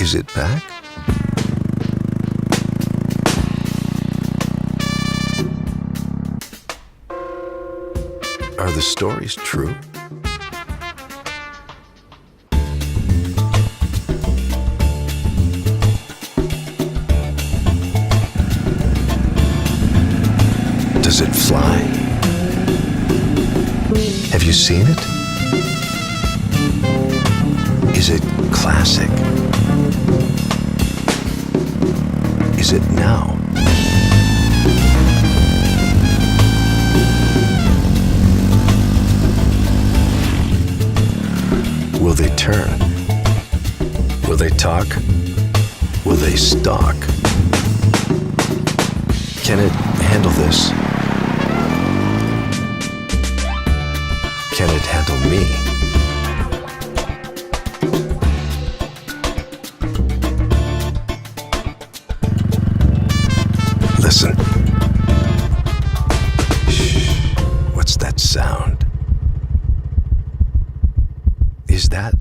Is it back? Are the stories true? Does it fly? Have you seen it? Is it classic? Is it now? Will they turn? Will they talk? Will they stalk? Can it handle this? Can it handle me? Listen. Shh. What's that sound? Is that